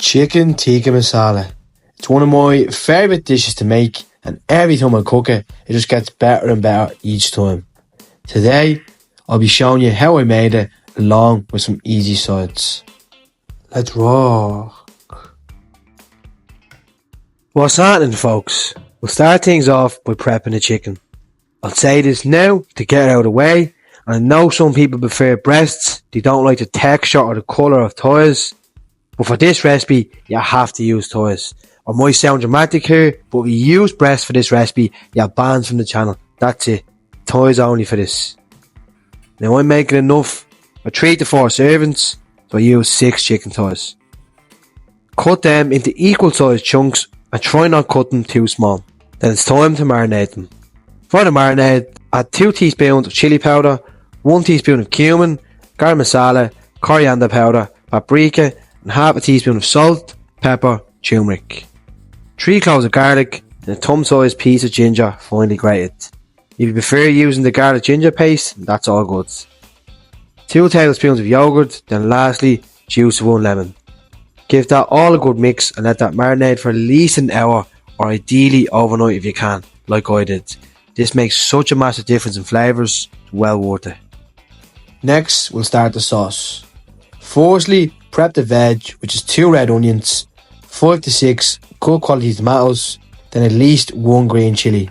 Chicken tikka masala. It's one of my favourite dishes to make, and every time I cook it, it just gets better and better each time. Today, I'll be showing you how I made it, along with some easy sides. Let's rock. What's happening, folks? We'll start things off by prepping the chicken. I'll say this now to get it out of the way, and I know some people prefer breasts. They don't like the texture or the colour of thighs. But for this recipe, you have to use thighs. I might sound dramatic here, but if you use breast for this recipe, you're banned from the channel. That's it. Thighs only for this. Now I'm making enough for 3 to 4 servings, so I use 6 chicken thighs. Cut them into equal sized chunks and try not cut them too small. Then it's time to marinate them. For the marinade, add 2 teaspoons of chilli powder, 1 teaspoon of cumin, garam masala, coriander powder, paprika, and half a teaspoon of salt, pepper, turmeric. 3 cloves of garlic and a thumb-sized piece of ginger finely grated. If you prefer using the garlic ginger paste, that's all good. 2 tablespoons of yogurt, then lastly, juice of 1 lemon. Give that all a good mix and let that marinate for at least an hour, or ideally overnight if you can, like I did. This makes such a massive difference in flavours, it's well worth it. Next, we'll start the sauce. Firstly, prep the veg, which is 2 red onions, 5 to 6 good quality tomatoes, then at least 1 green chilli.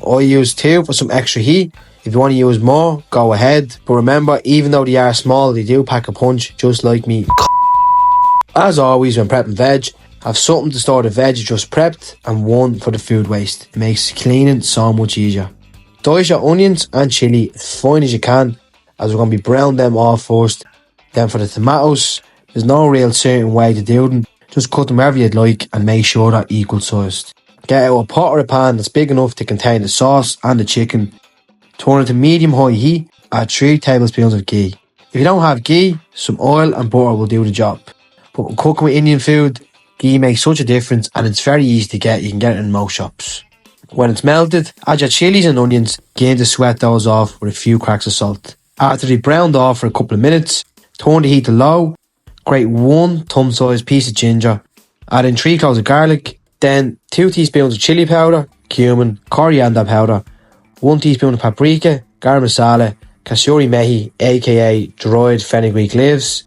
I use 2 for some extra heat. If you want to use more, go ahead. But remember, even though they are small, they do pack a punch, just like me. As always, when prepping veg, have something to store the veg you just prepped and one for the food waste. It makes cleaning so much easier. Dice your onions and chilli as fine as you can, as we're going to be browning them off first. Then for the tomatoes, there's no real certain way to do them. Just cut them wherever you'd like and make sure they're equal sized. Get out a pot or a pan that's big enough to contain the sauce and the chicken. Turn it to medium-high heat. Add 3 tablespoons of ghee. If you don't have ghee, some oil and butter will do the job. But when cooking with Indian food, ghee makes such a difference, and it's very easy to get. You can get it in most shops. When it's melted, add your chillies and onions. Begin to sweat those off with a few cracks of salt. After they've browned off for a couple of minutes, turn the heat to low. Grate 1 thumb-sized piece of ginger. Add in 3 cloves of garlic. Then 2 teaspoons of chilli powder, cumin, coriander powder, 1 teaspoon of paprika, garam masala, kasuri methi, aka dried fenugreek leaves,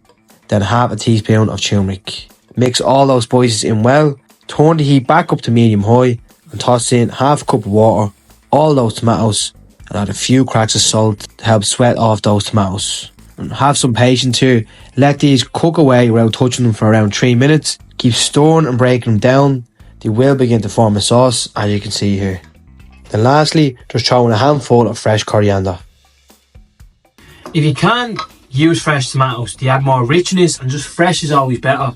then half a teaspoon of turmeric. Mix all those spices in well. Turn the heat back up to medium-high and toss in half a cup of water, all those tomatoes, and add a few cracks of salt to help sweat off those tomatoes. And have some patience here. Let these cook away without touching them for around 3 minutes. Keep stirring and breaking them down. They will begin to form a sauce, as you can see here. Then lastly, just throw in a handful of fresh coriander. If you can, use fresh tomatoes. They add more richness, and just fresh is always better.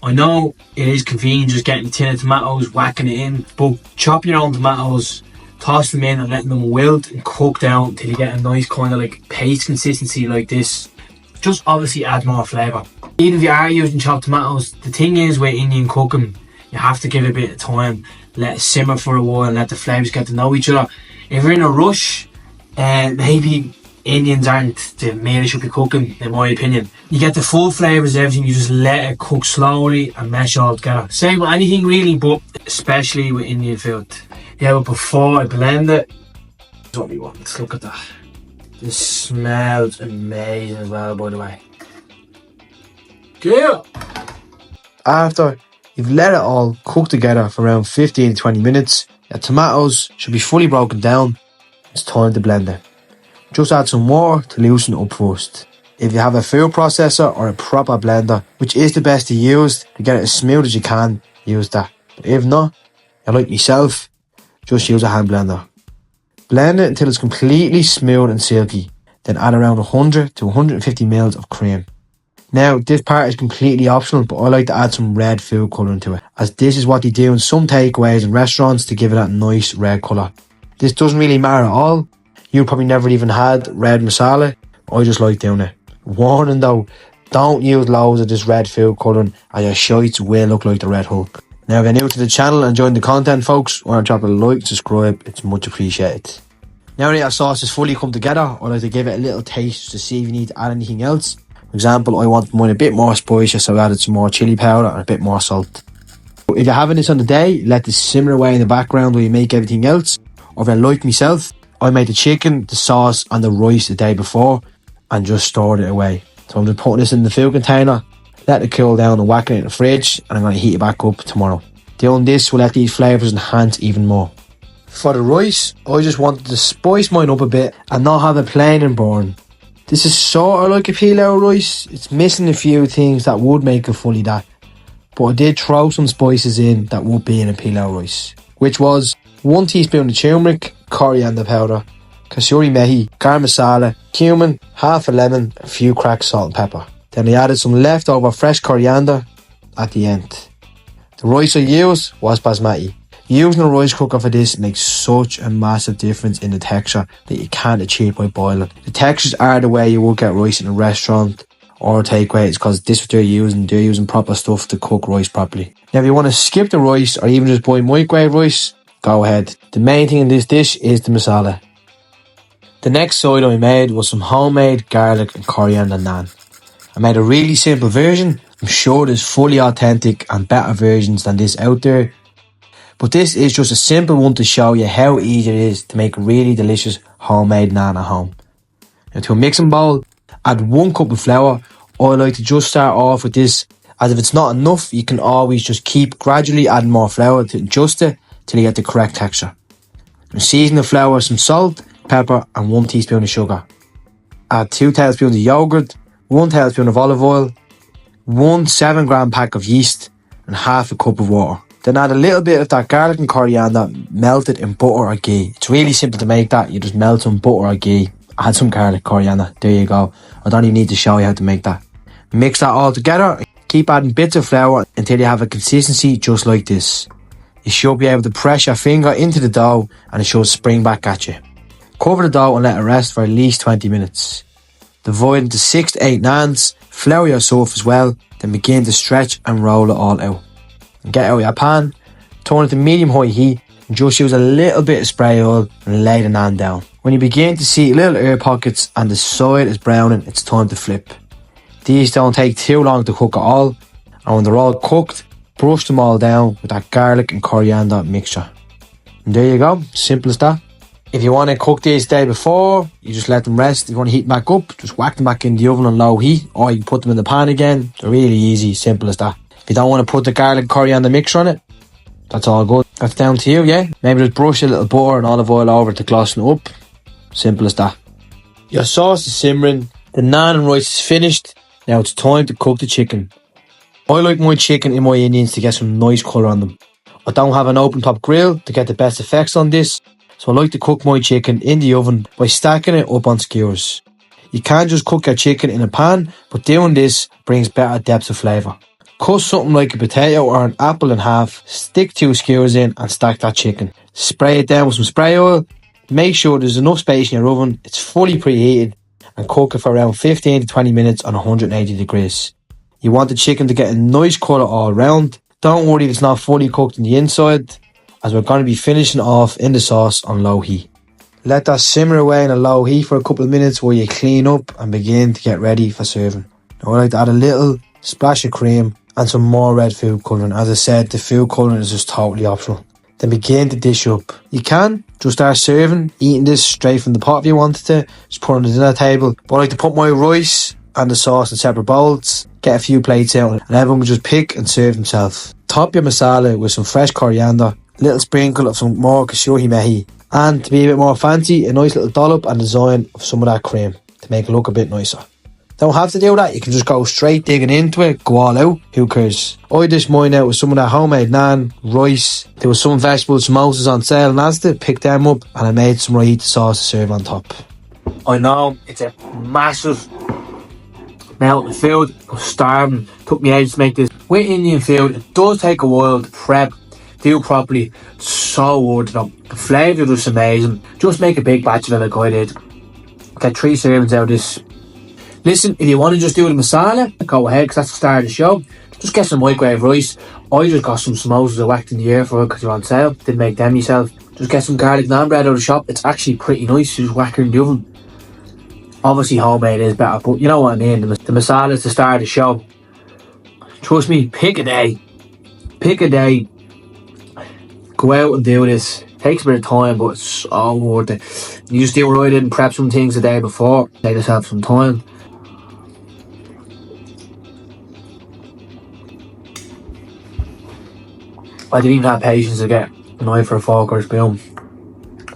I know it is convenient just getting a tin of tomatoes, whacking it in, but chop your own tomatoes, toss them in and letting them wilt and cook down till you get a nice kind of like paste consistency like this. Just obviously add more flavour. Even if you are using chopped tomatoes, the thing is with Indian cooking, you have to give it a bit of time, let it simmer for a while and let the flavours get to know each other. If you're in a rush, maybe Indians aren't the meal you should be cooking, in my opinion. You get the full flavours of everything, you just let it cook slowly and mesh all together. Same with anything really, but especially with Indian food. Yeah, but before I blend it, that's what we want. Let's look at that. This smells amazing as well, by the way. Good. After you've let it all cook together for around 15 to 20 minutes, your tomatoes should be fully broken down. It's time to blend it. Just add some water to loosen it up first. If you have a food processor or a proper blender, which is the best to use to get it as smooth as you can, use that. But if not, you're like myself, just use a hand blender. Blend it until it's completely smooth and silky. Then add around 100 to 150 ml of cream. Now, this part is completely optional, but I like to add some red food colour to it, as this is what they do in some takeaways and restaurants to give it that nice red colour. This doesn't really matter at all. You probably never even had red masala. I just like doing it. Warning though, don't use loads of this red food colouring, and your shites will look like the Red Hulk. Now, if you're new to the channel and enjoying the content, folks, why don't drop a like, subscribe, it's much appreciated. Now that our sauce is fully come together, I like to give it a little taste to see if you need to add anything else. For example, I wanted mine a bit more spicy, so I added some more chili powder and a bit more salt. If you're having this on the day, let this simmer away in the background while you make everything else. Or if I like myself, I made the chicken, the sauce and the rice the day before and just stored it away. So I'm just putting this in the food container, let it cool down and whacking it in the fridge, and I'm going to heat it back up tomorrow. Doing this will let these flavours enhance even more. For the rice, I just wanted to spice mine up a bit and not have it plain and boring. This is sort of like a pilau rice. It's missing a few things that would make it fully that. But I did throw some spices in that would be in a pilau rice. Which was 1 teaspoon of turmeric, coriander powder, kasuri methi, garam masala, cumin, half a lemon, a few cracked salt and pepper. Then I added some leftover fresh coriander at the end. The rice I used was basmati. Using a rice cooker for this makes such a massive difference in the texture that you can't achieve by boiling. The textures are the way you would get rice in a restaurant or a takeaway. It's because this is what they're using proper stuff to cook rice properly. Now if you want to skip the rice or even just buy microwave rice, go ahead. The main thing in this dish is the masala. The next side I made was some homemade garlic and coriander naan. I made a really simple version. I'm sure there's fully authentic and better versions than this out there. But this is just a simple one to show you how easy it is to make a really delicious homemade naan at home. Now to a mixing bowl, add 1 cup of flour. I like to just start off with this, as if it's not enough, you can always just keep gradually adding more flour to adjust it till you get the correct texture. And season the flour with some salt, pepper and 1 teaspoon of sugar. Add 2 tablespoons of yogurt, 1 tablespoon of olive oil, 1 7-gram pack of yeast and half a cup of water. Then add a little bit of that garlic and coriander melted in butter or ghee. It's really simple to make that. You just melt some butter or ghee, add some garlic, coriander, there you go. I don't even need to show you how to make that. Mix that all together. Keep adding bits of flour until you have a consistency just like this. You should be able to press your finger into the dough and it should spring back at you. Cover the dough and let it rest for at least 20 minutes. Divide into 6 to 8 naans, flour your surface well, then begin to stretch and roll it all out. And get out your pan, turn it to medium-high heat and just use a little bit of spray oil and lay the naan down. When you begin to see little air pockets and the side is browning, it's time to flip. These don't take too long to cook at all, and when they're all cooked, brush them all down with that garlic and coriander mixture. And there you go, simple as that. If you want to cook these the day before, you just let them rest. If you want to heat them back up, just whack them back in the oven on low heat, or you can put them in the pan again. They're really easy, simple as that. If you don't want to put the garlic and coriander mixture on it, that's all good. That's down to you, yeah? Maybe just brush a little butter and olive oil over to glossen it up. Simple as that. Your sauce is simmering, the naan and rice is finished. Now it's time to cook the chicken. I like my chicken in my Indians to get some nice colour on them. I don't have an open top grill to get the best effects on this, so I like to cook my chicken in the oven by stacking it up on skewers. You can just cook your chicken in a pan, but doing this brings better depth of flavour. Cut something like a potato or an apple in half, stick 2 skewers in and stack that chicken. Spray it down with some spray oil. Make sure there's enough space in your oven, it's fully preheated, and cook it for around 15 to 20 minutes on 180 degrees. You want the chicken to get a nice colour all around. Don't worry if it's not fully cooked on the inside, as we're going to be finishing off in the sauce on low heat. Let that simmer away on a low heat for a couple of minutes while you clean up and begin to get ready for serving. Now I like to add a little splash of cream and some more red food colouring. As I said, the food colouring is just totally optional. Then begin to dish up. You can just start serving, eating this straight from the pot if you wanted to. Just put it on the dinner table. But I like to put my rice and the sauce in separate bowls, get a few plates out, and everyone can just pick and serve themselves. Top your masala with some fresh coriander, a little sprinkle of some more kasuri methi, and to be a bit more fancy, a nice little dollop and design of some of that cream to make it look a bit nicer. Don't have to do that, you can just go straight digging into it, go all out, who cares. I dish mine out with some of that homemade naan, rice, there was some vegetable samosas on sale and Asda, picked them up and I made some raita sauce to serve on top. I know, it's a massive amount of food, I'm starving, took me ages to make this. With Indian food, it does take a while to prep, do properly, it's so worth it though. The flavour is just amazing, just make a big batch of it like I did. Get 3 servings out of this. Listen, if you want to just do the masala, go ahead, because that's the start of the show. Just get some microwave rice. I just got some samosas I whacked in the air for it because they're on sale. Didn't make them myself. Just get some garlic naan bread out of the shop. It's actually pretty nice. You just whack it in the oven. Obviously homemade is better, but you know what I mean. The masala is the star of the show. Trust me, pick a day. Pick a day. Go out and do this. Takes a bit of time, but it's so worth it. You just do it right in, prep some things the day before. Let yourself some time. I didn't even have patience to get a knife or a fork or a spoon.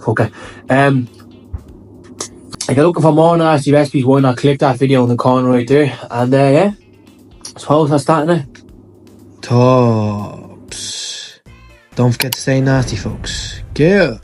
Fuck it. If you're looking for more nasty recipes, why not click that video in the corner right there. And yeah, I suppose that's that, innit? Tops. Don't forget to stay nasty, folks. Get